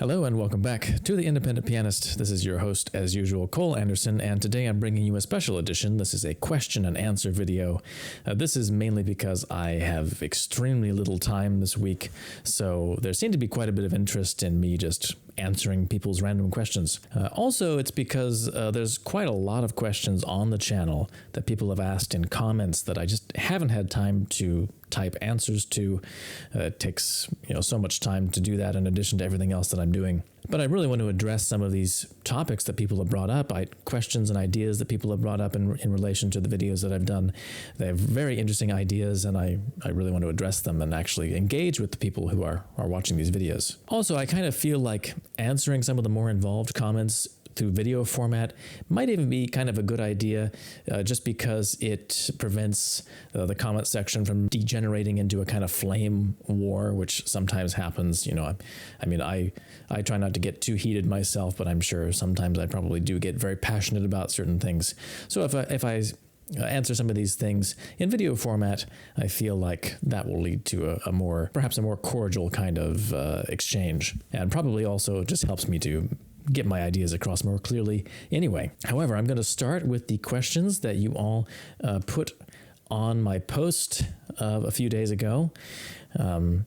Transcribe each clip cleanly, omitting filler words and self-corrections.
Hello and welcome back to The Independent Pianist. This is your host, as usual, Cole Anderson, and today I'm bringing you a special edition. This is a question and answer video. This is mainly because I have extremely little time this week, so there seemed to be quite a bit of interest in me just answering people's random questions. Also, it's because there's quite a lot of questions on the channel that people have asked in comments that I just haven't had time to type answers to. It takes so much time to do that in addition to everything else that I'm doing. But I really want to address some of these topics that people have brought up, questions and ideas that people have brought up in relation to the videos that I've done. They have very interesting ideas, and I really want to address them and actually engage with the people who are watching these videos. Also, I kind of feel like answering some of the more involved comments through video format might even be kind of a good idea, just because it prevents the comment section from degenerating into a kind of flame war, which sometimes happens. I try not to get too heated myself, but I'm sure sometimes I probably do get very passionate about certain things. So if I answer some of these things in video format, I feel like that will lead to perhaps a more cordial kind of exchange, and probably also just helps me to get my ideas across more clearly anyway. However, I'm going to start with the questions that you all put on my post a few days ago.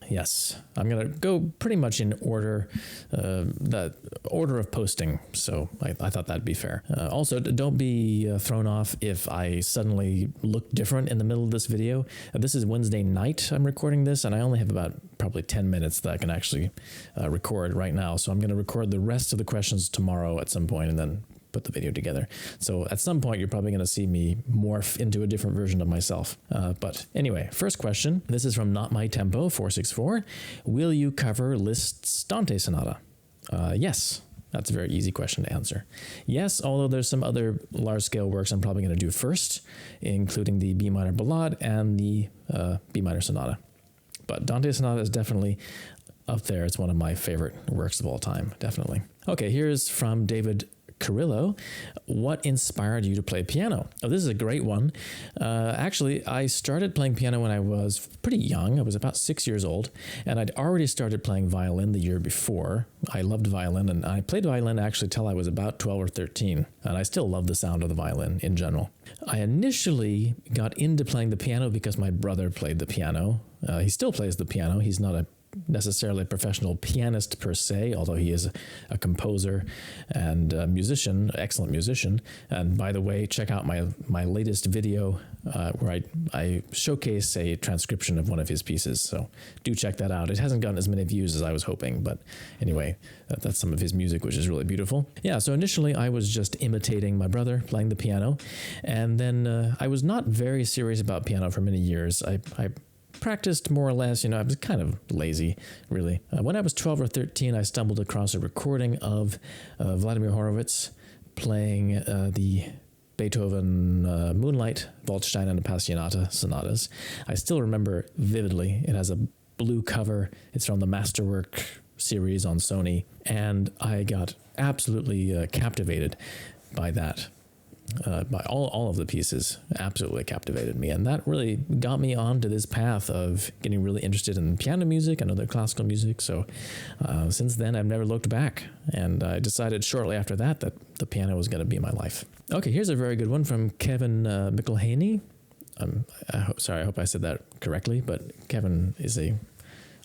Yes, I'm going to go pretty much in order, the order of posting, so I thought that'd be fair. Also, don't be thrown off if I suddenly look different in the middle of this video. This is Wednesday night I'm recording this, and I only have about probably 10 minutes that I can actually record right now, so I'm going to record the rest of the questions tomorrow at some point and then put the video together. So at some point, you're probably going to see me morph into a different version of myself. But anyway, first question. This is from Not My Tempo 464. Will you cover Liszt's Dante Sonata? Yes. That's a very easy question to answer. Yes, although there's some other large-scale works I'm probably going to do first, including the B minor Ballade and the B minor Sonata. But Dante Sonata is definitely up there. It's one of my favorite works of all time, definitely. Okay, here's from David Carillo. What inspired you to play piano? Oh, this is a great one. Actually, I started playing piano when I was pretty young. I was about 6 years old, and I'd already started playing violin the year before. I loved violin, and I played violin actually till I was about 12 or 13, and I still love the sound of the violin in general. I initially got into playing the piano because my brother played the piano. He still plays the piano. He's not necessarily a professional pianist per se, although he is a composer and a musician, excellent musician. And by the way, check out my latest video where I showcase a transcription of one of his pieces. So do check that out. It hasn't gotten as many views as I was hoping, but anyway, that's some of his music, which is really beautiful. Yeah, so initially I was just imitating my brother playing the piano, and then I was not very serious about piano for many years. I practiced more or less, I was kind of lazy, really. When I was 12 or 13, I stumbled across a recording of Vladimir Horowitz playing the Beethoven Moonlight, Waldstein, and Appassionata sonatas. I still remember vividly. It has a blue cover. It's from the Masterwork series on Sony, and I got absolutely captivated by that. By all of the pieces, absolutely captivated me, and that really got me onto this path of getting really interested in piano music and other classical music. So since then, I've never looked back, and I decided shortly after that the piano was going to be my life. Okay, here's a very good one from Kevin Mcelhaney. I hope I said that correctly, but Kevin is a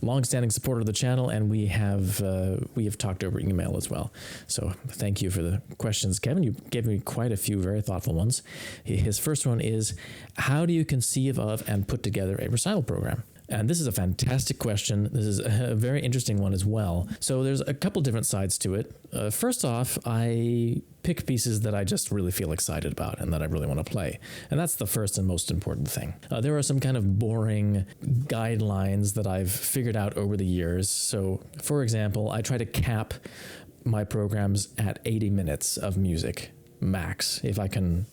long-standing supporter of the channel, and we have talked over email as well. So thank you for the questions, Kevin. You gave me quite a few very thoughtful ones. His first one is, how do you conceive of and put together a recital program? And this is a fantastic question. This is a very interesting one as well. So there's a couple different sides to it. First off, I pick pieces that I just really feel excited about and that I really want to play. And that's the first and most important thing. There are some kind of boring guidelines that I've figured out over the years. So, for example, I try to cap my programs at 80 minutes of music, max, if I can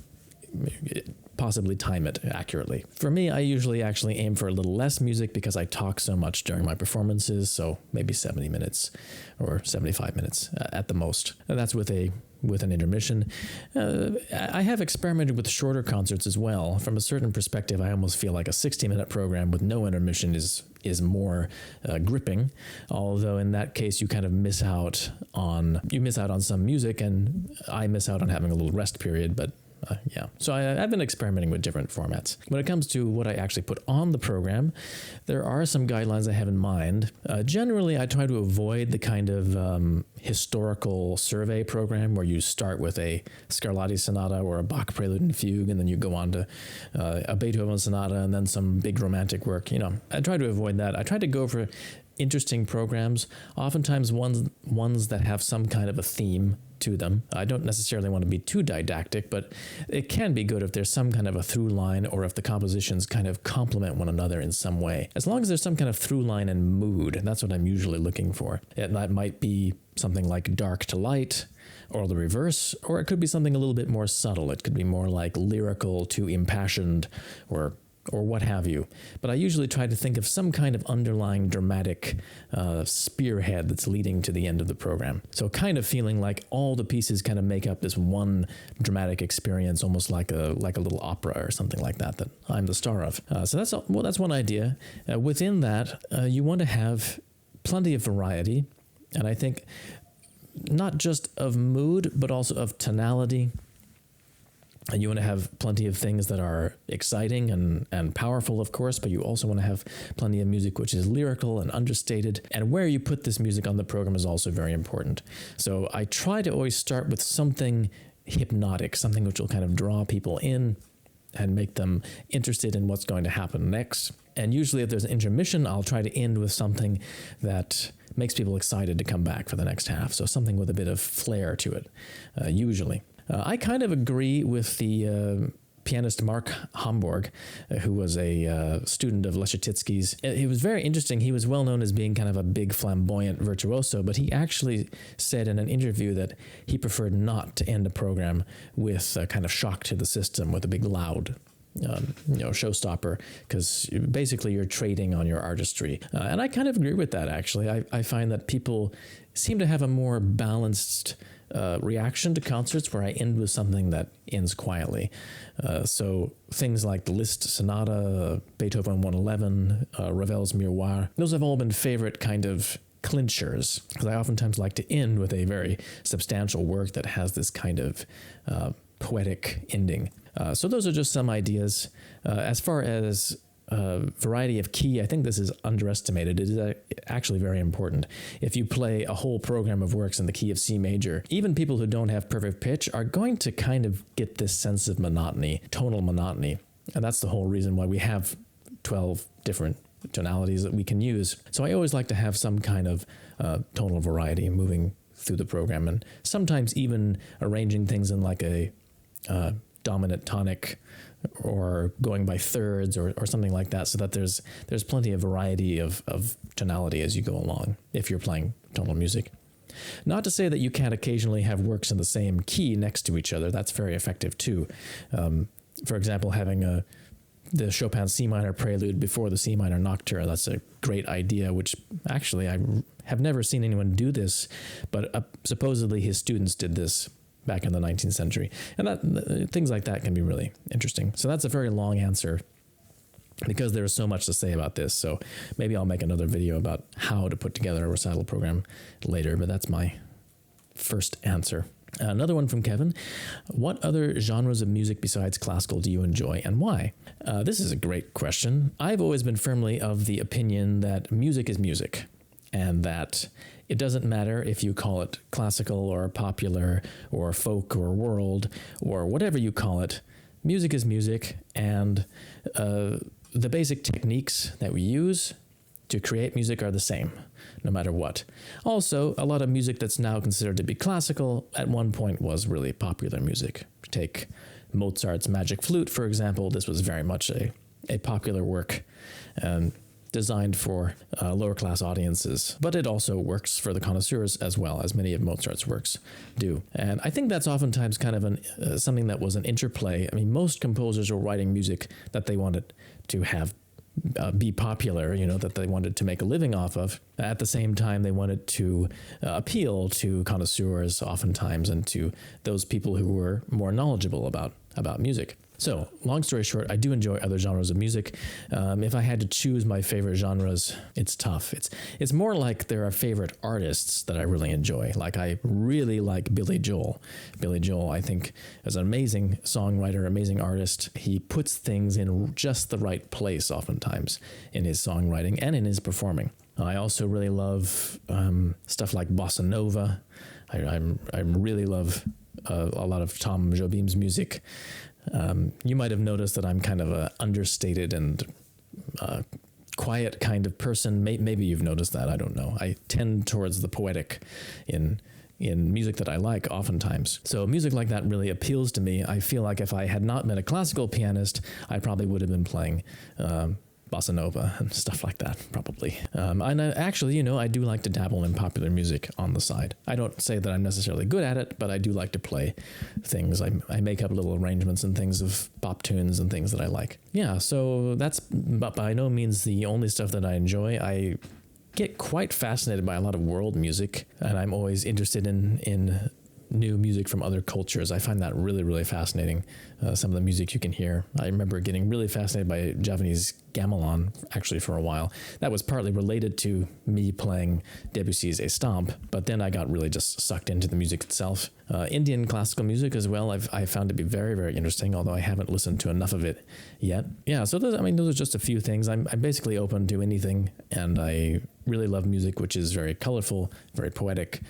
possibly time it accurately. For me, I usually actually aim for a little less music because I talk so much during my performances, so maybe 70 minutes or 75 minutes at the most. And that's with a with an intermission. I have experimented with shorter concerts as well. From a certain perspective, I almost feel like a 60-minute program with no intermission is more gripping. Although in that case, you kind of miss out on some music, and I miss out on having a little rest period. But yeah, so I've been experimenting with different formats. When it comes to what I actually put on the program, there are some guidelines I have in mind. Generally, I try to avoid the kind of historical survey program where you start with a Scarlatti sonata or a Bach prelude and fugue, and then you go on to a Beethoven sonata and then some big romantic work. I try to avoid that. I try to go for interesting programs, oftentimes ones that have some kind of a theme to them. I don't necessarily want to be too didactic, but it can be good if there's some kind of a through line, or if the compositions kind of complement one another in some way. As long as there's some kind of through line and mood, that's what I'm usually looking for. And that might be something like dark to light, or the reverse, or it could be something a little bit more subtle. It could be more like lyrical to impassioned, or what have you. But I usually try to think of some kind of underlying dramatic spearhead that's leading to the end of the program. So kind of feeling like all the pieces kind of make up this one dramatic experience, almost like a little opera or something like that I'm the star of. So that's one idea. Within that, you want to have plenty of variety, and I think not just of mood, but also of tonality. And you want to have plenty of things that are exciting and powerful, of course, but you also want to have plenty of music which is lyrical and understated. And where you put this music on the program is also very important. So I try to always start with something hypnotic, something which will kind of draw people in and make them interested in what's going to happen next. And usually if there's an intermission, I'll try to end with something that makes people excited to come back for the next half. So something with a bit of flair to it, usually. I kind of agree with the pianist Mark Hamburg, who was a student of Leschetizky's. He was very interesting. He was well known as being kind of a big flamboyant virtuoso, but he actually said in an interview that he preferred not to end a program with a kind of shock to the system, with a big loud showstopper, because basically you're trading on your artistry. And I kind of agree with that, actually. I find that people seem to have a more balanced reaction to concerts where I end with something that ends quietly. So things like the Liszt Sonata, Beethoven 111, Ravel's Miroir, those have all been favorite kind of clinchers, because I oftentimes like to end with a very substantial work that has this kind of poetic ending. So those are just some ideas. As far as variety of key, I think this is underestimated. It is actually very important. If you play a whole program of works in the key of C major, even people who don't have perfect pitch are going to kind of get this sense of monotony, tonal monotony. And that's the whole reason why we have 12 different tonalities that we can use. So I always like to have some kind of tonal variety moving through the program, and sometimes even arranging things in like a dominant tonic, or going by thirds, or something like that, so that there's plenty of variety of tonality as you go along, if you're playing tonal music. Not to say that you can't occasionally have works in the same key next to each other. That's very effective too. For example, having the Chopin C minor prelude before the C minor nocturne, that's a great idea, which actually I have never seen anyone do this, but supposedly his students did this back in the 19th century. And that things like that can be really interesting. So that's a very long answer, because there's so much to say about this. So maybe I'll make another video about how to put together a recital program later, but that's my first answer. Another one from Kevin. What other genres of music besides classical do you enjoy, and why? This is a great question. I've always been firmly of the opinion that music is music, and that it doesn't matter if you call it classical or popular or folk or world or whatever you call it. Music is music, and the basic techniques that we use to create music are the same, no matter what. Also, a lot of music that's now considered to be classical at one point was really popular music. Take Mozart's Magic Flute, for example. This was very much a popular work, designed for lower class audiences, but it also works for the connoisseurs as well, as many of Mozart's works do. And I think that's oftentimes kind of something that was an interplay. I mean, most composers were writing music that they wanted to have be popular, that they wanted to make a living off of. At the same time, they wanted to appeal to connoisseurs oftentimes and to those people who were more knowledgeable about music. So, long story short, I do enjoy other genres of music. If I had to choose my favorite genres, it's tough. It's more like there are favorite artists that I really enjoy. Like, I really like Billy Joel. Billy Joel, I think, is an amazing songwriter, amazing artist. He puts things in just the right place oftentimes in his songwriting and in his performing. I also really love stuff like bossa nova. I really love a lot of Tom Jobim's music. You might have noticed that I'm kind of an understated and quiet kind of person. Maybe you've noticed that. I don't know. I tend towards the poetic in music that I like oftentimes. So music like that really appeals to me. I feel like if I had not been a classical pianist, I probably would have been playing bossa nova and stuff like that, probably. And actually, I do like to dabble in popular music on the side. I don't say that I'm necessarily good at it, but I do like to play things. I make up little arrangements and things of pop tunes and things that I like. Yeah, so that's by no means the only stuff that I enjoy. I get quite fascinated by a lot of world music, and I'm always interested in new music from other cultures. I find that really, really fascinating. Some of the music you can hear. I remember getting really fascinated by Javanese gamelan, actually, for a while. That was partly related to me playing Debussy's Estampe, but then I got really just sucked into the music itself. Indian classical music as well, I found to be very, very interesting, although I haven't listened to enough of it yet. Yeah, so those are just a few things. I'm basically open to anything, and I really love music which is very colorful, very poetic,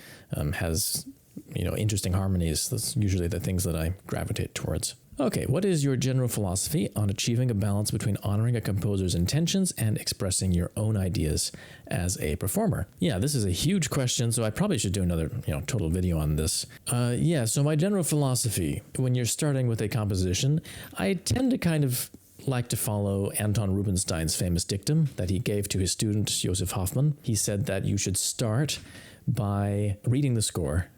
has interesting harmonies. That's usually the things that I gravitate towards. Okay, what is your general philosophy on achieving a balance between honoring a composer's intentions and expressing your own ideas as a performer? Yeah, this is a huge question, so I probably should do another, total video on this. So my general philosophy, when you're starting with a composition, I tend to kind of like to follow Anton Rubinstein's famous dictum that he gave to his student, Josef Hoffmann. He said that you should start by reading the score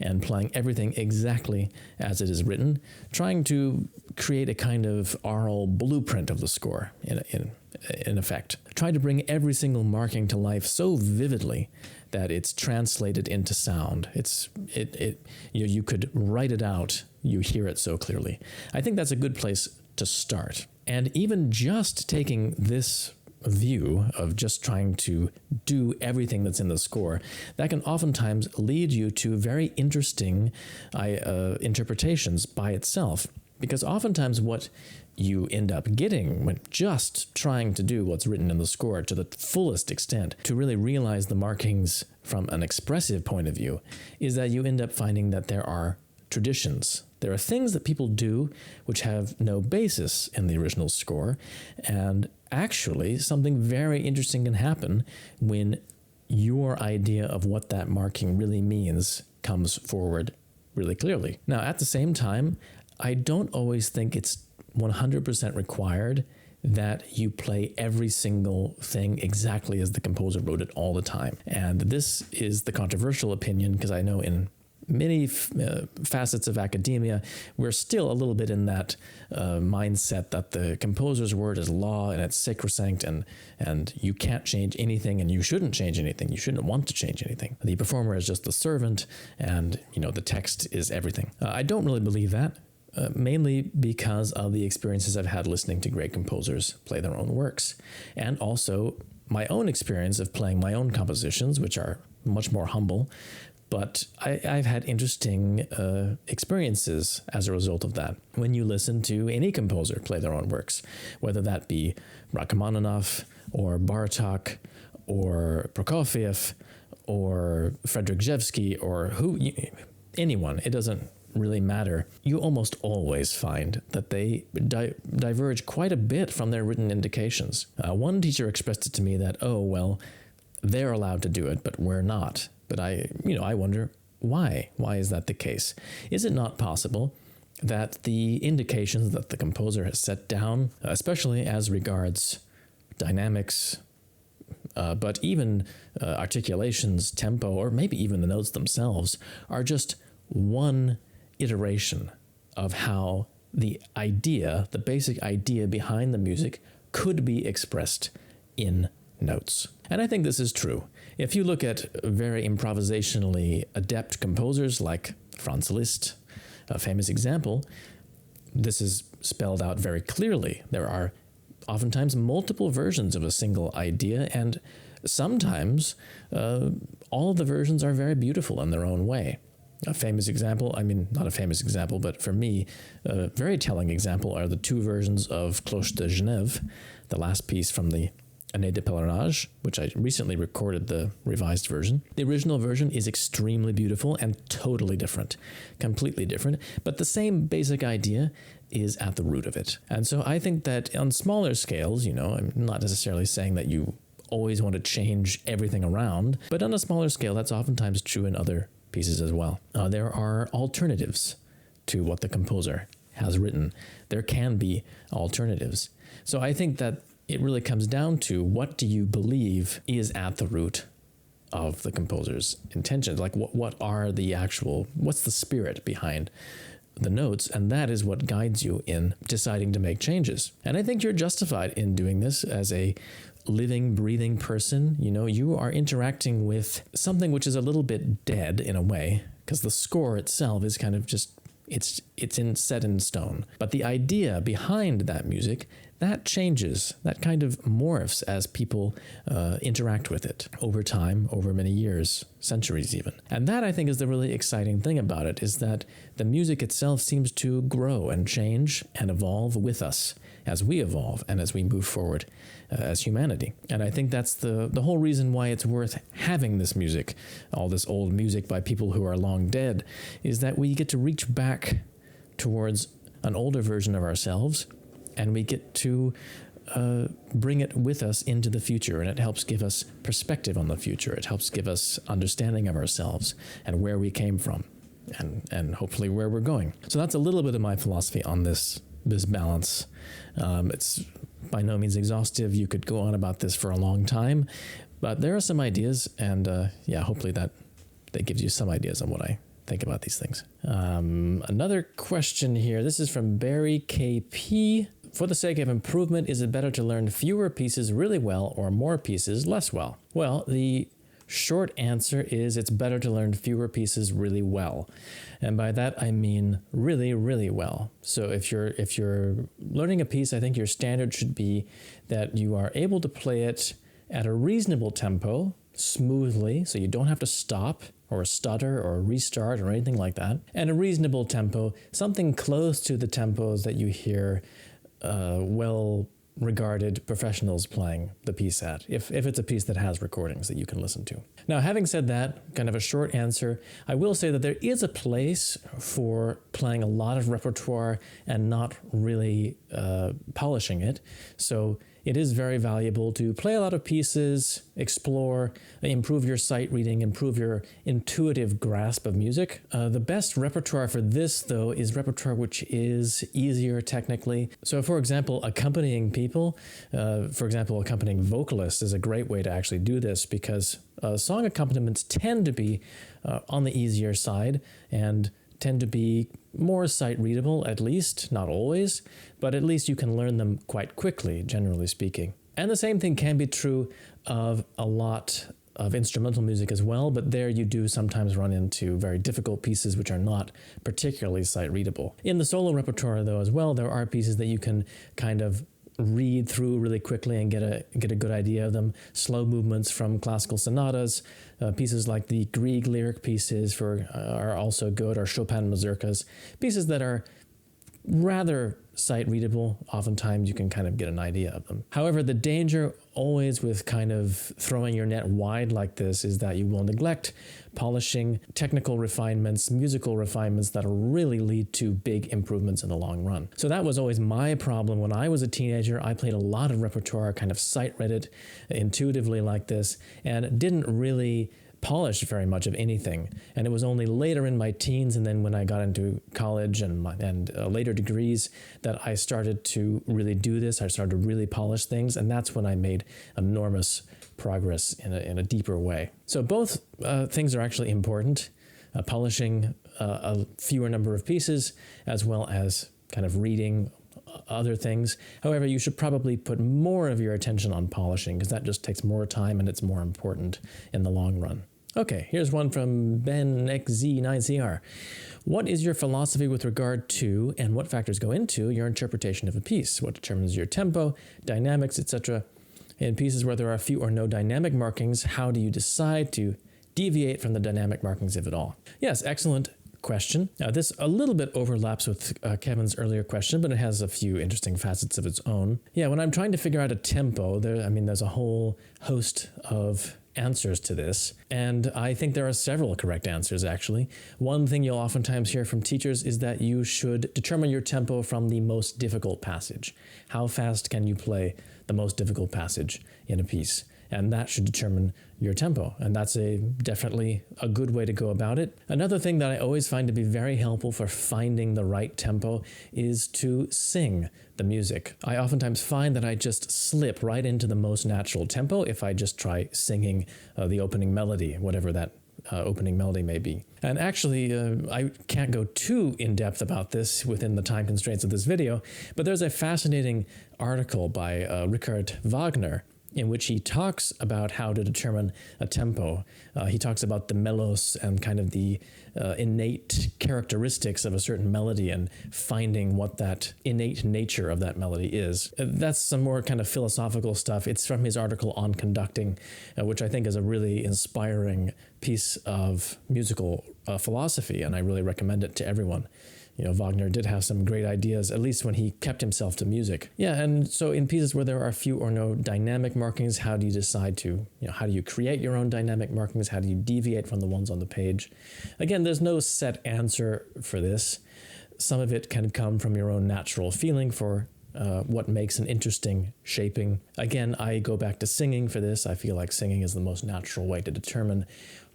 and playing everything exactly as it is written, trying to create a kind of aural blueprint of the score, in effect. Try to bring every single marking to life so vividly that it's translated into sound. You could write it out, you hear it so clearly. I think that's a good place to start. And even just taking this view of just trying to do everything that's in the score, that can oftentimes lead you to very interesting interpretations by itself. Because oftentimes what you end up getting when just trying to do what's written in the score to the fullest extent, to really realize the markings from an expressive point of view, is that you end up finding that there are traditions. There are things that people do which have no basis in the original score, and actually something very interesting can happen when your idea of what that marking really means comes forward really clearly. Now, at the same time, I don't always think it's 100% required that you play every single thing exactly as the composer wrote it all the time. And this is the controversial opinion, because I know in many facets of academia, we're still a little bit in that mindset that the composer's word is law and it's sacrosanct, and you can't change anything, and you shouldn't change anything. You shouldn't want to change anything. The performer is just the servant, and the text is everything. I don't really believe that. Mainly because of the experiences I've had listening to great composers play their own works, and also my own experience of playing my own compositions, which are much more humble. But I've had interesting experiences as a result of that. When you listen to any composer play their own works, whether that be Rachmaninoff or Bartók or Prokofiev or Frederick Rzewski or anyone, it doesn't really matter. You almost always find that they diverge quite a bit from their written indications. One teacher expressed it to me that, they're allowed to do it, but we're not. But I wonder why. Why is that the case? Is it not possible that the indications that the composer has set down, especially as regards dynamics, but even articulations, tempo, or maybe even the notes themselves, are just one iteration of how the basic idea behind the music could be expressed in notes. And I think this is true. If you look at very improvisationally adept composers like Franz Liszt, a famous example, this is spelled out very clearly. There are oftentimes multiple versions of a single idea, and sometimes all the versions are very beautiful in their own way. A famous example, not a famous example, but for me, a very telling example are the two versions of Cloche de Genève, the last piece from the Année de Pèlerinage, which I recently recorded the revised version. The original version is extremely beautiful and totally different, completely different, but the same basic idea is at the root of it. And so I think that on smaller scales, I'm not necessarily saying that you always want to change everything around, but on a smaller scale, that's oftentimes true in other pieces as well. There are alternatives to what the composer has written. There can be alternatives. So I think that it really comes down to, what do you believe is at the root of the composer's intentions? Like what's the spirit behind the notes? And that is what guides you in deciding to make changes. And I think you're justified in doing this as a living, breathing person. You are interacting with something which is a little bit dead in a way, because the score itself is kind of just, it's set in stone. But the idea behind that music, that changes, that kind of morphs as people interact with it over time, over many years, centuries even. And that, I think, is the really exciting thing about it, is that the music itself seems to grow and change and evolve with us as we evolve and as we move forward as humanity. And I think that's the whole reason why it's worth having this music, all this old music by people who are long dead, is that we get to reach back towards an older version of ourselves, and we get to bring it with us into the future, and it helps give us perspective on the future. It helps give us understanding of ourselves and where we came from, and hopefully where we're going. So that's a little bit of my philosophy on this balance. It's by no means exhaustive. You could go on about this for a long time, but there are some ideas, and hopefully that gives you some ideas on what I think about these things. Another question here. This is from Barrykp. For the sake of improvement, is it better to learn fewer pieces really well or more pieces less well? Well, the short answer is it's better to learn fewer pieces really well. And by that, I mean really, really well. So if you're learning a piece, I think your standard should be that you are able to play it at a reasonable tempo, smoothly, so you don't have to stop or stutter or restart or anything like that. And a reasonable tempo, something close to the tempos that you hear well-regarded professionals playing the piece at, if it's a piece that has recordings that you can listen to. Now, having said that, kind of a short answer, I will say that there is a place for playing a lot of repertoire and not really polishing it. So it is very valuable to play a lot of pieces, explore, improve your sight reading, improve your intuitive grasp of music. The best repertoire for this, though, is repertoire which is easier technically. So, for example, accompanying people, accompanying vocalists is a great way to actually do this, because song accompaniments tend to be on the easier side and tend to be more sight-readable, at least, not always, but at least you can learn them quite quickly, generally speaking. And the same thing can be true of a lot of instrumental music as well, but there you do sometimes run into very difficult pieces which are not particularly sight-readable. In the solo repertoire, though, as well, there are pieces that you can kind of read through really quickly and get a good idea of them. Slow movements from classical sonatas, pieces like the Grieg lyric pieces are also good, or Chopin mazurkas, pieces that are rather sight-readable. Oftentimes you can kind of get an idea of them. However, the danger always with kind of throwing your net wide like this is that you will neglect polishing technical refinements, musical refinements that really lead to big improvements in the long run. So that was always my problem when I was a teenager. I played a lot of repertoire, kind of sight-read it intuitively like this, and didn't really polish very much of anything. And it was only later in my teens, and then when I got into college and later degrees, that I started to really do this. I started to really polish things, and that's when I made enormous progress in a deeper way. So both things are actually important, polishing a fewer number of pieces, as well as kind of reading other things. However, you should probably put more of your attention on polishing because that just takes more time and it's more important in the long run. Okay, here's one from BenXZ9CR. What is your philosophy with regard to, and what factors go into, your interpretation of a piece? What determines your tempo, dynamics, etc.? In pieces where there are few or no dynamic markings, how do you decide to deviate from the dynamic markings, if at all? Yes, excellent question. Now, this a little bit overlaps with Kevin's earlier question, but it has a few interesting facets of its own. Yeah, when I'm trying to figure out a tempo, there's a whole host of answers to this, and I think there are several correct answers, actually. One thing you'll oftentimes hear from teachers is that you should determine your tempo from the most difficult passage. How fast can you play the most difficult passage in a piece? And that should determine your tempo, and that's definitely a good way to go about it. Another thing that I always find to be very helpful for finding the right tempo is to sing the music. I oftentimes find that I just slip right into the most natural tempo if I just try singing the opening melody, whatever that opening melody may be. And actually, I can't go too in-depth about this within the time constraints of this video, but there's a fascinating article by Richard Wagner in which he talks about how to determine a tempo. He talks about the melos and kind of the innate characteristics of a certain melody and finding what that innate nature of that melody is. That's some more kind of philosophical stuff. It's from his article on conducting, which I think is a really inspiring piece of musical philosophy, and I really recommend it to everyone. You know, Wagner did have some great ideas, at least when he kept himself to music. Yeah, and so in pieces where there are few or no dynamic markings, how do you decide to, how do you create your own dynamic markings? How do you deviate from the ones on the page? Again, there's no set answer for this. Some of it can come from your own natural feeling for what makes an interesting shaping. Again, I go back to singing for this. I feel like singing is the most natural way to determine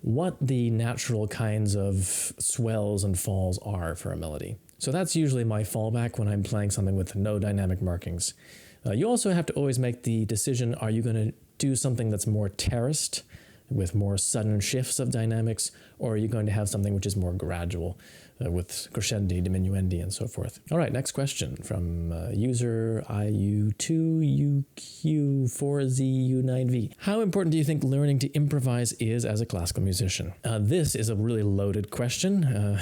what the natural kinds of swells and falls are for a melody. So that's usually my fallback when I'm playing something with no dynamic markings. You also have to always make the decision, are you going to do something that's more terraced, with more sudden shifts of dynamics, or are you going to have something which is more gradual, with crescendi, diminuendi, and so forth? All right, next question from user IU2UQ4ZU9V. How important do you think learning to improvise is as a classical musician? This is a really loaded question.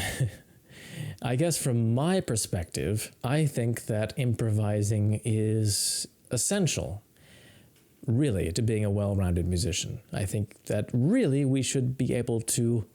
I guess from my perspective, I think that improvising is essential, really, to being a well-rounded musician. I think that really we should be able to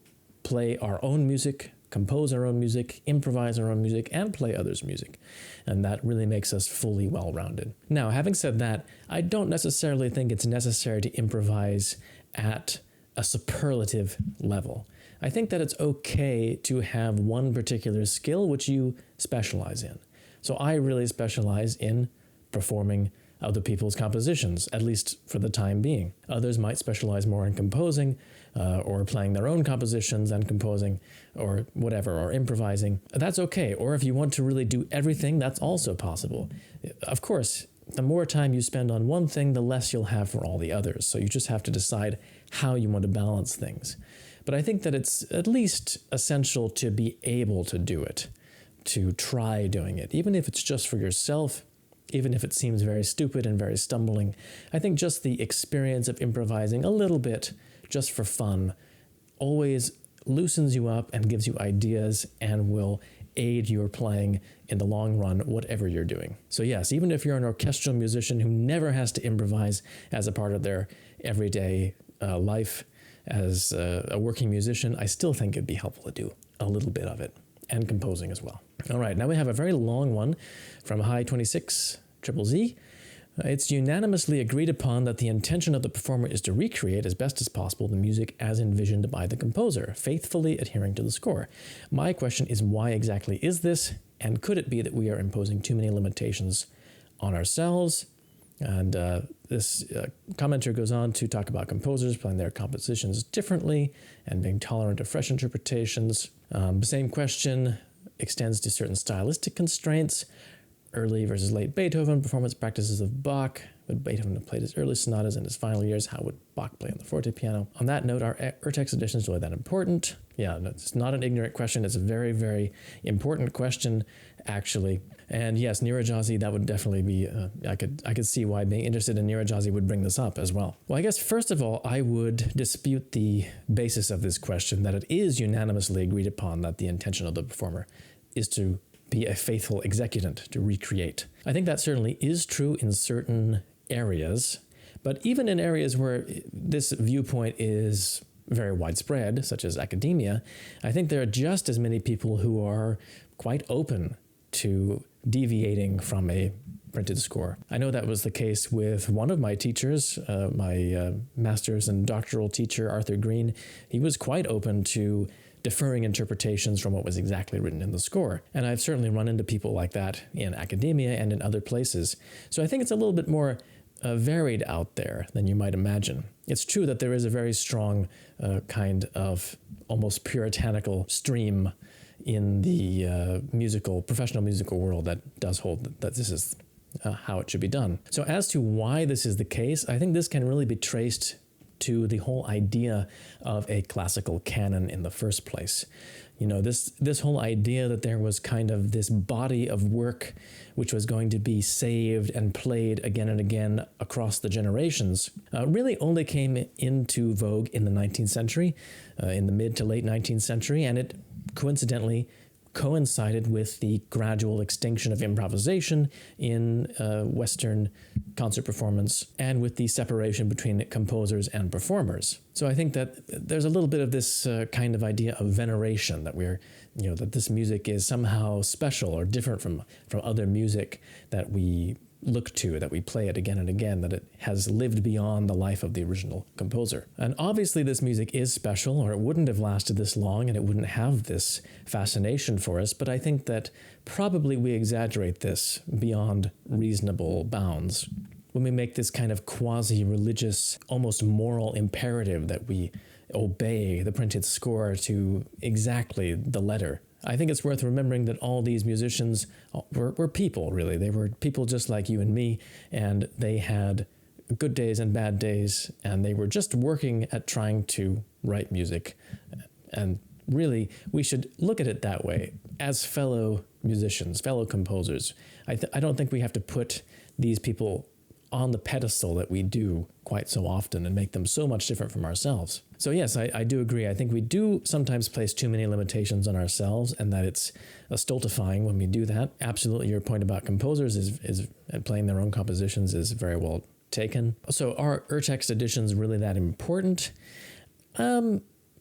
play our own music, compose our own music, improvise our own music, and play others' music. And that really makes us fully well-rounded. Now, having said that, I don't necessarily think it's necessary to improvise at a superlative level. I think that it's okay to have one particular skill which you specialize in. So I really specialize in performing other people's compositions, at least for the time being. Others might specialize more in composing, or playing their own compositions and composing, or whatever, or improvising. That's okay. Or if you want to really do everything, that's also possible. Of course, the more time you spend on one thing, the less you'll have for all the others. So you just have to decide how you want to balance things. But I think that it's at least essential to be able to do it, to try doing it, even if it's just for yourself, even if it seems very stupid and very stumbling. I think just the experience of improvising a little bit, just for fun, always loosens you up and gives you ideas and will aid your playing in the long run, whatever you're doing. So yes, even if you're an orchestral musician who never has to improvise as a part of their everyday life as a working musician, I still think it'd be helpful to do a little bit of it, and composing as well. All right, now we have a very long one from Hi26ZZZ. It's unanimously agreed upon that the intention of the performer is to recreate as best as possible the music as envisioned by the composer, faithfully adhering to the score. My question is, why exactly is this? And could it be that we are imposing too many limitations on ourselves? And this commenter goes on to talk about composers playing their compositions differently and being tolerant of fresh interpretations. The same question extends to certain stylistic constraints, early versus late Beethoven, performance practices of Bach, would Beethoven have played his early sonatas in his final years? How would Bach play on the forte piano? On that note, are Urtext editions really that important? Yeah, no, it's not an ignorant question. It's a very, very important question, actually. And yes, Nirajazi, that would definitely be, I could see why being interested in Nirajazi would bring this up as well. Well, I guess first of all, I would dispute the basis of this question, that it is unanimously agreed upon that the intention of the performer is to be a faithful executant, to recreate. I think that certainly is true in certain areas, but even in areas where this viewpoint is very widespread, such as academia, I think there are just as many people who are quite open to deviating from a printed score. I know that was the case with one of my teachers, my master's and doctoral teacher, Arthur Green. He was quite open to deferring interpretations from what was exactly written in the score. And I've certainly run into people like that in academia and in other places. So I think it's a little bit more varied out there than you might imagine. It's true that there is a very strong kind of almost puritanical stream in the professional musical world that does hold that this is how it should be done. So as to why this is the case, I think this can really be traced to the whole idea of a classical canon in the first place. You know, this whole idea that there was kind of this body of work which was going to be saved and played again and again across the generations really only came into vogue in the 19th century, in the mid to late 19th century, and it coincidentally coincided with the gradual extinction of improvisation in Western concert performance and with the separation between composers and performers. So I think that there's a little bit of this kind of idea of veneration, that that this music is somehow special or different from other music that we look to, that we play it again and again, that it has lived beyond the life of the original composer. And obviously this music is special, or it wouldn't have lasted this long and it wouldn't have this fascination for us, but I think that probably we exaggerate this beyond reasonable bounds when we make this kind of quasi-religious, almost moral imperative that we obey the printed score to exactly the letter. I think it's worth remembering that all these musicians were people, really. They were people just like you and me, and they had good days and bad days, and they were just working at trying to write music. And really, we should look at it that way, as fellow musicians, fellow composers. I don't think we have to put these people on the pedestal that we do quite so often and make them so much different from ourselves. So yes, I do agree. I think we do sometimes place too many limitations on ourselves, and that it's stultifying when we do that. Absolutely, your point about composers is and playing their own compositions is very well taken. So are Urtext editions really that important?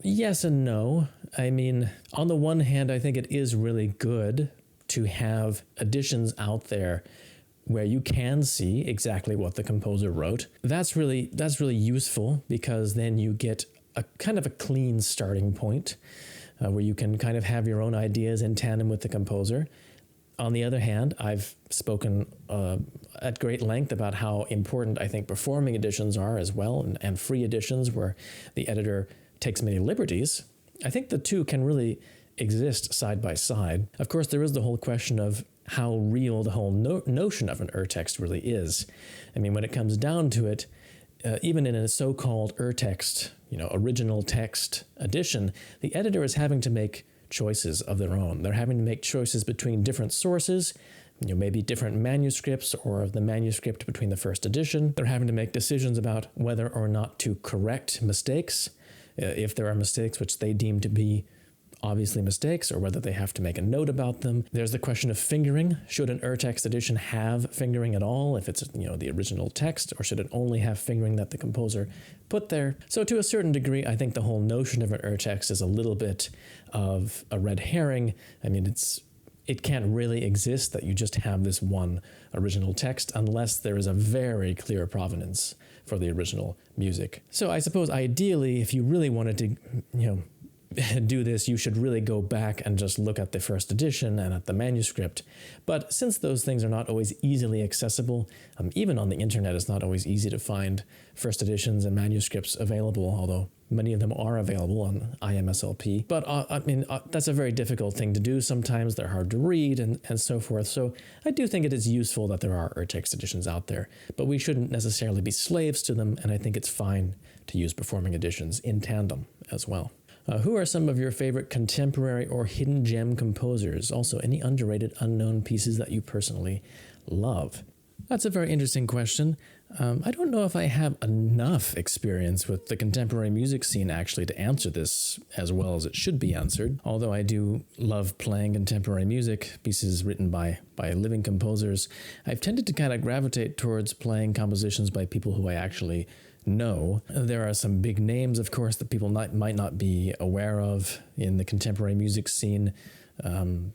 Yes and no. I mean, on the one hand, I think it is really good to have editions out there where you can see exactly what the composer wrote. That's really useful, because then you get a kind of a clean starting point where you can kind of have your own ideas in tandem with the composer. On the other hand, I've spoken at great length about how important I think performing editions are as well, and free editions where the editor takes many liberties. I think the two can really exist side by side. Of course, there is the whole question of how real the whole notion of an urtext really is. I mean, when it comes down to it, even in a so-called urtext, original text edition, the editor is having to make choices of their own. They're having to make choices between different sources, maybe different manuscripts, or the manuscript between the first edition. They're having to make decisions about whether or not to correct mistakes, if there are mistakes which they deem to be obviously mistakes, or whether they have to make a note about them. There's the question of fingering. Should an urtext edition have fingering at all if it's the original text, or should it only have fingering that the composer put there? So to a certain degree, I think the whole notion of an urtext is a little bit of a red herring. I mean, it can't really exist that you just have this one original text unless there is a very clear provenance for the original music. So I suppose ideally, if you really wanted to, do this, you should really go back and just look at the first edition and at the manuscript. But since those things are not always easily accessible, even on the internet, it's not always easy to find first editions and manuscripts available, although many of them are available on IMSLP. But that's a very difficult thing to do. Sometimes they're hard to read and so forth. So I do think it is useful that there are urtext editions out there, but we shouldn't necessarily be slaves to them. And I think it's fine to use performing editions in tandem as well. Who are some of your favorite contemporary or hidden gem composers? Also, any underrated, unknown pieces that you personally love? That's a very interesting question. I don't know if I have enough experience with the contemporary music scene actually to answer this as well as it should be answered. Although I do love playing contemporary music, pieces written by living composers, I've tended to kind of gravitate towards playing compositions by people who I actually know. There are some big names, of course, that people might not be aware of in the contemporary music scene.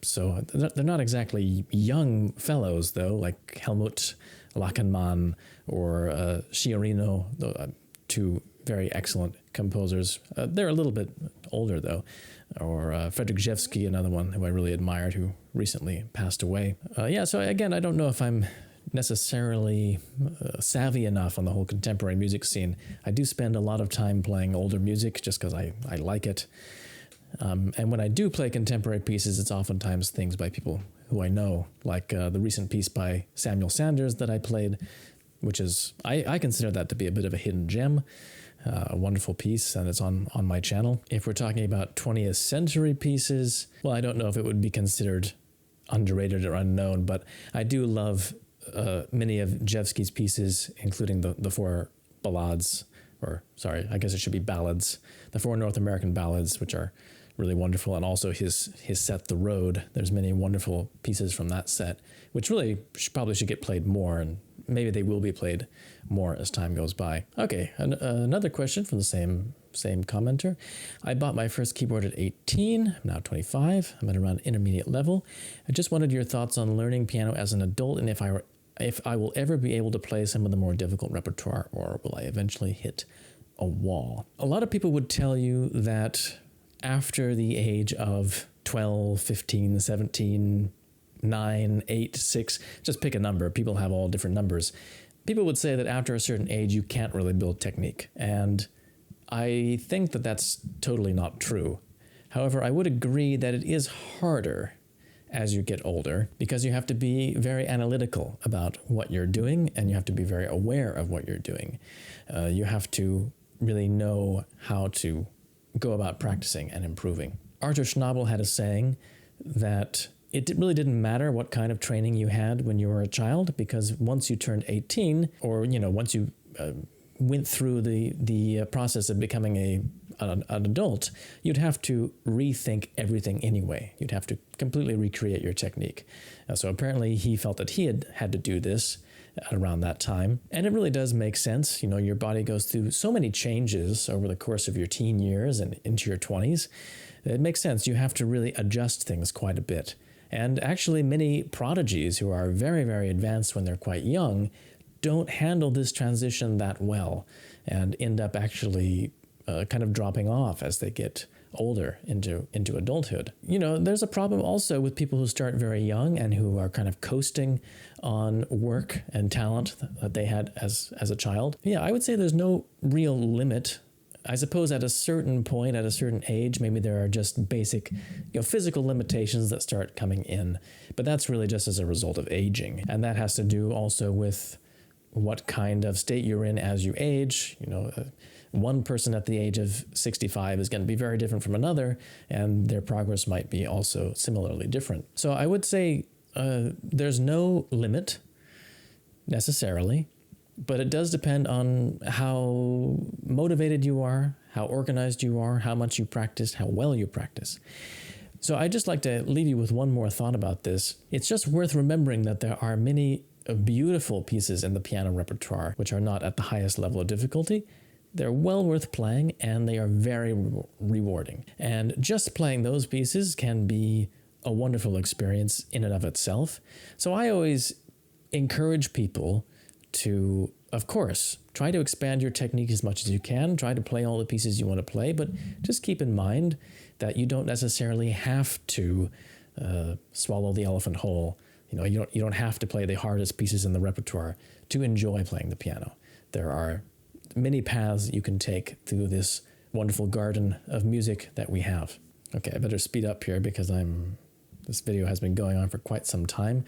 So they're not exactly young fellows, though, like Helmut Lachenmann or Sciarrino, two very excellent composers. They're a little bit older, though. Or Frederick Rzewski, another one who I really admired, who recently passed away. So again, I don't know if I'm necessarily savvy enough on the whole contemporary music scene. I do spend a lot of time playing older music just because I like it. And when I do play contemporary pieces, it's oftentimes things by people who I know, like the recent piece by Samuel Sanders that I played, which is, I consider that to be a bit of a hidden gem, a wonderful piece, and it's on my channel. If we're talking about 20th century pieces, well, I don't know if it would be considered underrated or unknown, but I do love many of Rzewski's pieces, including the four ballades, or sorry, I guess it should be ballads, the four North American ballads, which are really wonderful, and also his set The Road. There's many wonderful pieces from that set, which really probably should get played more, and maybe they will be played more as time goes by. Okay, another question from the same commenter. I bought my first keyboard at 18. I'm now 25. I'm at around intermediate level. I just wanted your thoughts on learning piano as an adult, and if I will ever be able to play some of the more difficult repertoire, or will I eventually hit a wall? A lot of people would tell you that after the age of 12, 15, 17, 9, 8, 6, just pick a number. People have all different numbers. People would say that after a certain age, you can't really build technique. And I think that that's totally not true. However, I would agree that it is harder as you get older, because you have to be very analytical about what you're doing, and you have to be very aware of what you're doing. You have to really know how to go about practicing and improving. Arthur Schnabel had a saying that it really didn't matter what kind of training you had when you were a child, because once you turned 18, or once you went through the process of becoming an adult, you'd have to rethink everything anyway. You'd have to completely recreate your technique. So apparently he felt that he had to do this around that time. And it really does make sense. Your body goes through so many changes over the course of your teen years and into your 20s. It makes sense. You have to really adjust things quite a bit. And actually many prodigies who are very, very advanced when they're quite young don't handle this transition that well and end up actually kind of dropping off as they get older into adulthood. There's a problem also with people who start very young and who are kind of coasting on work and talent that they had as a child. Yeah, I would say there's no real limit. I suppose at a certain point, at a certain age, maybe there are just basic, physical limitations that start coming in. But that's really just as a result of aging. And that has to do also with what kind of state you're in as you age. One person at the age of 65 is going to be very different from another, and their progress might be also similarly different. So I would say there's no limit necessarily, but it does depend on how motivated you are, how organized you are, how much you practice, how well you practice. So I'd just like to leave you with one more thought about this. It's just worth remembering that there are many beautiful pieces in the piano repertoire which are not at the highest level of difficulty. They're well worth playing, and they are very rewarding. And just playing those pieces can be a wonderful experience in and of itself. So I always encourage people to of course, try to expand your technique as much as you can. Try to play all the pieces you want to play, but just keep in mind that you don't necessarily have to swallow the elephant whole. You don't have to play the hardest pieces in the repertoire to enjoy playing the piano. There are many paths you can take through this wonderful garden of music that we have. Okay, I better speed up here because this video has been going on for quite some time.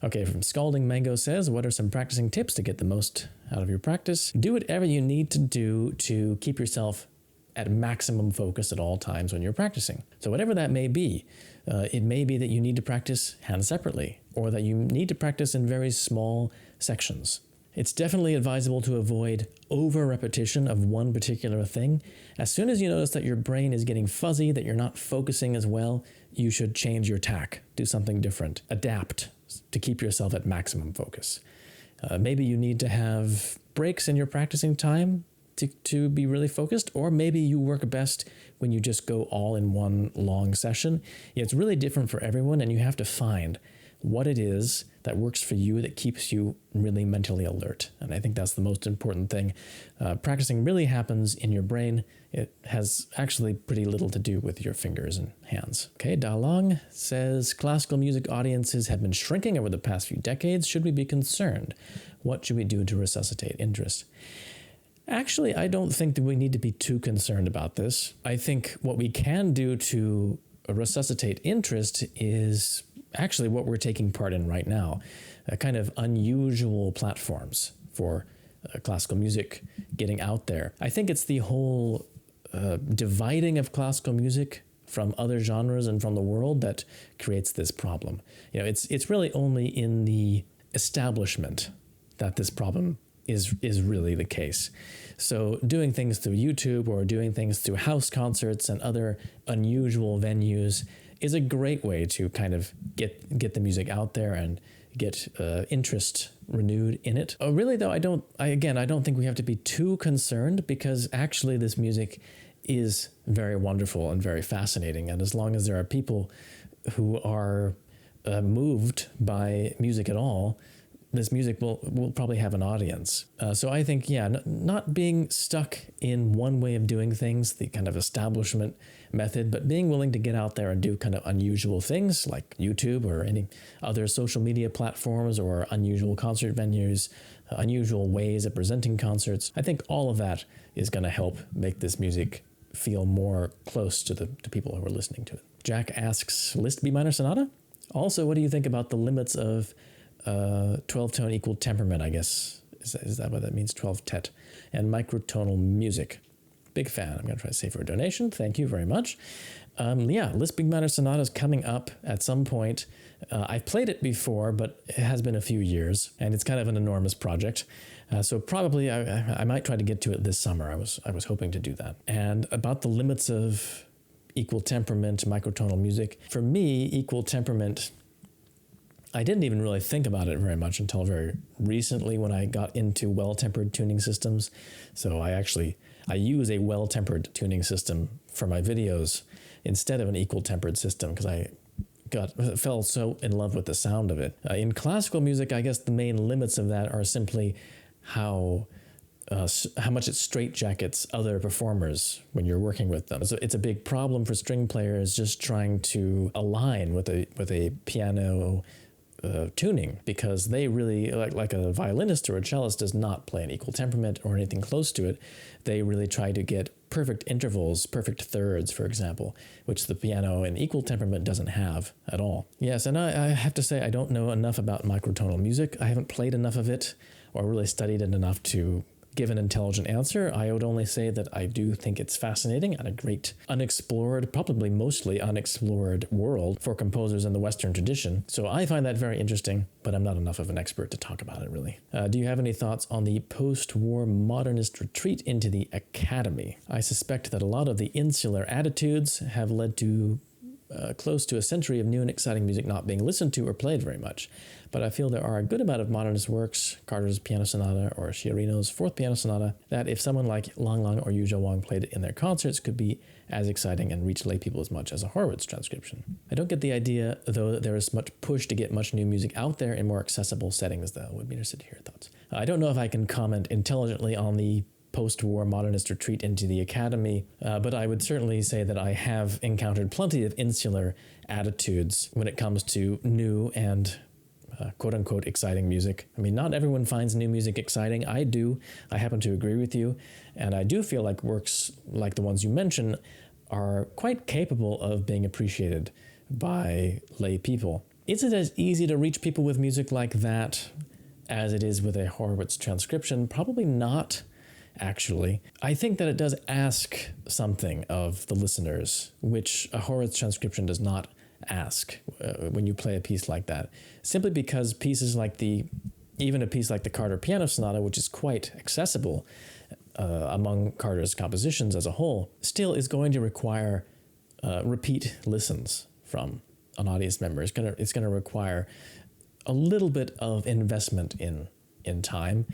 Okay, from ScladingMango says, what are some practicing tips to get the most out of your practice? Do whatever you need to do to keep yourself at maximum focus at all times when you're practicing. So whatever that may be, it may be that you need to practice hands separately, or that you need to practice in very small sections. It's definitely advisable to avoid over-repetition of one particular thing. As soon as you notice that your brain is getting fuzzy, that you're not focusing as well, you should change your tack, do something different, adapt to keep yourself at maximum focus. Maybe you need to have breaks in your practicing time to be really focused, or maybe you work best when you just go all in one long session. It's really different for everyone, and you have to find what it is that works for you that keeps you really mentally alert. And I think that's the most important thing. Practicing really happens in your brain. It has actually pretty little to do with your fingers and hands. Okay, Dalong says, classical music audiences have been shrinking over the past few decades. Should we be concerned? What should we do to resuscitate interest? Actually, I don't think that we need to be too concerned about this. I think what we can do to resuscitate interest is actually what we're taking part in right now, kind of unusual platforms for classical music getting out there. I think it's the whole dividing of classical music from other genres and from the world that creates this problem. It's really only in the establishment that this problem is really the case. So doing things through YouTube or doing things through house concerts and other unusual venues is a great way to kind of get the music out there and get interest renewed in it. Really though, I don't think we have to be too concerned, because actually this music is very wonderful and very fascinating. And as long as there are people who are moved by music at all, this music will probably have an audience. So I think, not being stuck in one way of doing things, the kind of establishment method, but being willing to get out there and do kind of unusual things like YouTube or any other social media platforms, or unusual concert venues, unusual ways of presenting concerts. I think all of that is going to help make this music feel more close to the people who are listening to it. Jack asks, Liszt B minor sonata? Also, what do you think about the limits of 12-tone equal temperament, I guess. Is that what that means? 12 tet. And microtonal music. Big fan. I'm going to try to save for a donation. Thank you very much. Liszt Big Minor Sonata is coming up at some point. I've played it before, but it has been a few years, and it's kind of an enormous project. So probably I might try to get to it this summer. I was hoping to do that. And about the limits of equal temperament, microtonal music, for me, equal temperament, I didn't even really think about it very much until very recently when I got into well-tempered tuning systems. So I use a well-tempered tuning system for my videos instead of an equal-tempered system, because I fell so in love with the sound of it. In classical music, I guess the main limits of that are simply how much it straitjackets other performers when you're working with them. So it's a big problem for string players just trying to align with a piano tuning, because they really, like a violinist or a cellist does not play an equal temperament or anything close to it. They really try to get perfect intervals, perfect thirds, for example, which the piano in equal temperament doesn't have at all. Yes, and I have to say I don't know enough about microtonal music. I haven't played enough of it or really studied it enough to give an intelligent answer. I would only say that I do think it's fascinating and a great unexplored, probably mostly unexplored world for composers in the Western tradition. So I find that very interesting, but I'm not enough of an expert to talk about it, really. Do you have any thoughts on the post-war modernist retreat into the academy? I suspect that a lot of the insular attitudes have led to close to a century of new and exciting music not being listened to or played very much. But I feel there are a good amount of modernist works, Carter's Piano Sonata or Sciarrino's Fourth Piano Sonata, that if someone like Lang Lang or Yu Zhou Wang played it in their concerts could be as exciting and reach lay people as much as a Horowitz transcription. I don't get the idea, though, that there is much push to get much new music out there in more accessible settings, though. Would be interested to hear your thoughts. I don't know if I can comment intelligently on the post-war modernist retreat into the academy, but I would certainly say that I have encountered plenty of insular attitudes when it comes to new and quote-unquote exciting music. I mean, not everyone finds new music exciting. I do. I happen to agree with you. And I do feel like works like the ones you mentioned are quite capable of being appreciated by lay people. Is it as easy to reach people with music like that as it is with a Horowitz transcription? Probably not, actually. I think that it does ask something of the listeners, which a Horowitz transcription does not ask when you play a piece like that, simply because pieces like even a piece like the Carter Piano Sonata, which is quite accessible among Carter's compositions as a whole, still is going to require repeat listens from an audience member. It's going to require a little bit of investment in time.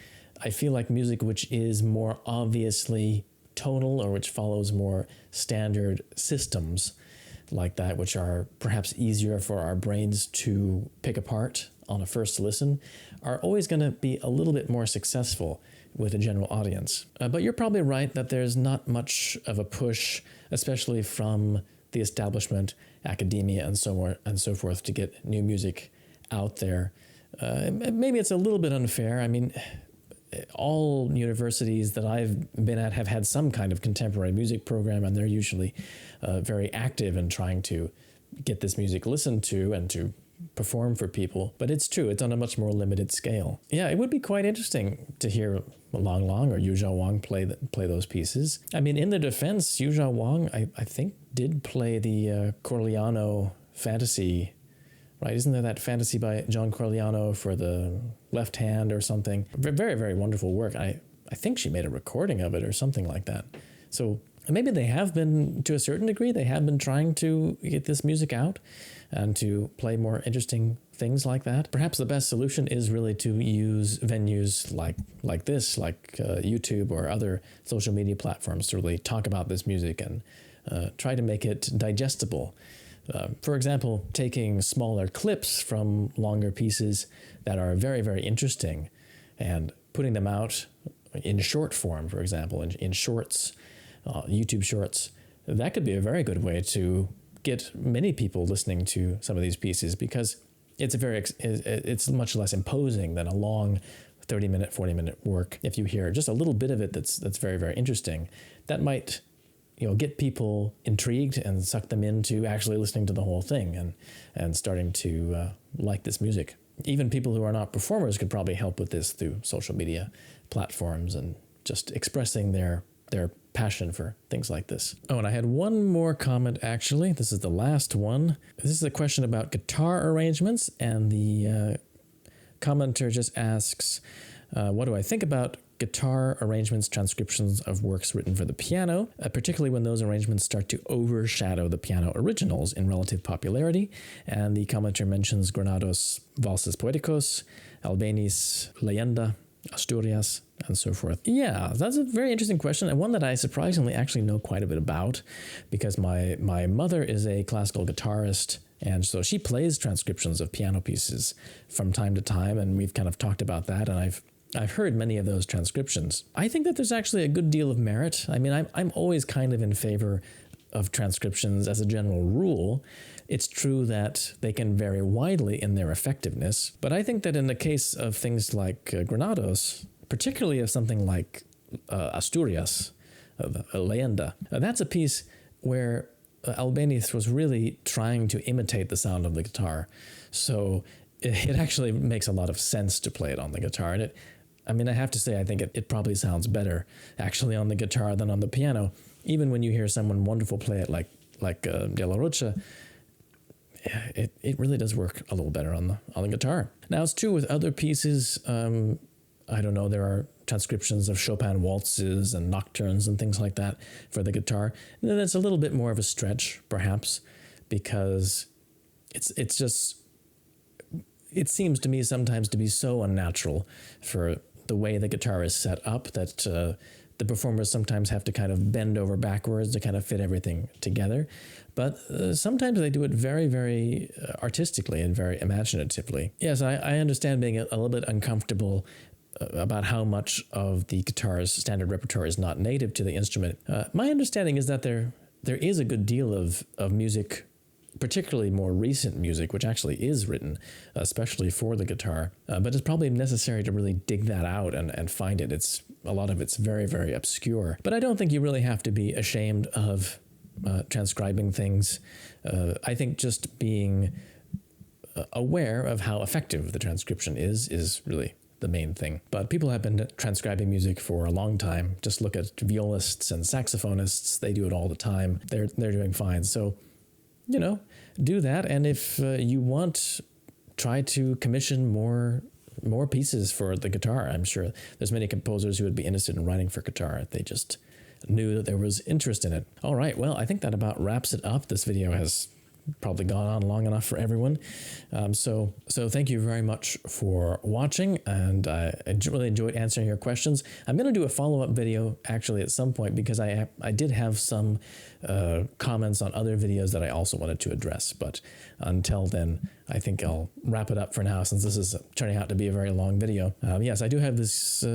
I feel like music which is more obviously tonal or which follows more standard systems like that, which are perhaps easier for our brains to pick apart on a first listen, are always going to be a little bit more successful with a general audience. But you're probably right that there's not much of a push, especially from the establishment, academia, and so forth, to get new music out there. Maybe it's a little bit unfair. I mean, all universities that I've been at have had some kind of contemporary music program, and they're usually very active in trying to get this music listened to and to perform for people. But it's true, it's on a much more limited scale. Yeah, it would be quite interesting to hear Lang Lang or Yu Zhou Wang play those pieces. I mean, in their defense, Yu Zhou Wang, I think, did play the Corigliano fantasy. Right, isn't there that fantasy by John Corigliano for the left hand or something? Very, very wonderful work. I think she made a recording of it or something like that. So maybe they have been, to a certain degree, they have been trying to get this music out and to play more interesting things like that. Perhaps the best solution is really to use venues like this, like YouTube or other social media platforms to really talk about this music and try to make it digestible. For example, taking smaller clips from longer pieces that are very, very interesting and putting them out in short form, for example, in shorts, YouTube shorts, that could be a very good way to get many people listening to some of these pieces, because it's much less imposing than a long 30-minute, 40-minute work. If you hear just a little bit of it that's very, very interesting, that might get people intrigued and suck them into actually listening to the whole thing and starting to like this music. Even people who are not performers could probably help with this through social media platforms and just expressing their passion for things like this. Oh, and I had one more comment, actually. This is the last one. This is a question about guitar arrangements, and the commenter just asks, what do I think about guitar arrangements, transcriptions of works written for the piano, particularly when those arrangements start to overshadow the piano originals in relative popularity? And the commenter mentions Granados' Valses Poéticos, Albéniz' Leyenda, Asturias, and so forth. Yeah, that's a very interesting question, and one that I surprisingly actually know quite a bit about, because my mother is a classical guitarist, and so she plays transcriptions of piano pieces from time to time, and we've kind of talked about that, and I've heard many of those transcriptions. I think that there's actually a good deal of merit. I mean, I'm always kind of in favor of transcriptions as a general rule. It's true that they can vary widely in their effectiveness, but I think that in the case of things like Granados, particularly of something like Asturias, Leyenda, that's a piece where Albéniz was really trying to imitate the sound of the guitar. So it actually makes a lot of sense to play it on the guitar. And I have to say, I think it probably sounds better actually on the guitar than on the piano. Even when you hear someone wonderful play it like De La Rocha, it really does work a little better on the guitar. Now, it's true with other pieces. I don't know, there are transcriptions of Chopin waltzes and nocturnes and things like that for the guitar. And then it's a little bit more of a stretch, perhaps. because it's just, it seems to me sometimes to be so unnatural for the way the guitar is set up that the performers sometimes have to kind of bend over backwards to kind of fit everything together. But sometimes they do it very, very artistically and very imaginatively. Yes, I understand being a little bit uncomfortable about how much of the guitar's standard repertoire is not native to the instrument. My understanding is that there is a good deal of music, particularly more recent music, which actually is written especially for the guitar, but it's probably necessary to really dig that out and find it. A lot of it's very, very obscure. But I don't think you really have to be ashamed of transcribing things. I think just being aware of how effective the transcription is really the main thing. But people have been transcribing music for a long time. Just look at violists and saxophonists. They do it all the time. They're doing fine. So, do that. And if you want, try to commission more pieces for the guitar. I'm sure there's many composers who would be interested in writing for guitar if they just knew that there was interest in it. All right, well, I think that about wraps it up. This video has probably gone on long enough for everyone. So thank you very much for watching, and I really enjoyed answering your questions. I'm going to do a follow-up video actually at some point because I did have some comments on other videos that I also wanted to address. But until then, I think I'll wrap it up for now since this is turning out to be a very long video. Yes, I do have this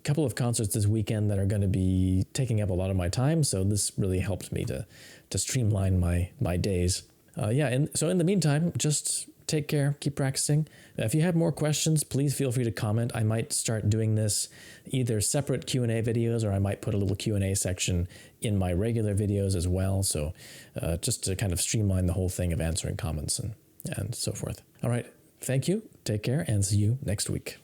couple of concerts this weekend that are going to be taking up a lot of my time, so this really helped me to streamline my days. So in the meantime, just take care, keep practicing. If you have more questions, please feel free to comment. I might start doing this either separate Q&A videos, or I might put a little Q&A section in my regular videos as well. So just to kind of streamline the whole thing of answering comments and so forth. All right, thank you, take care, and see you next week.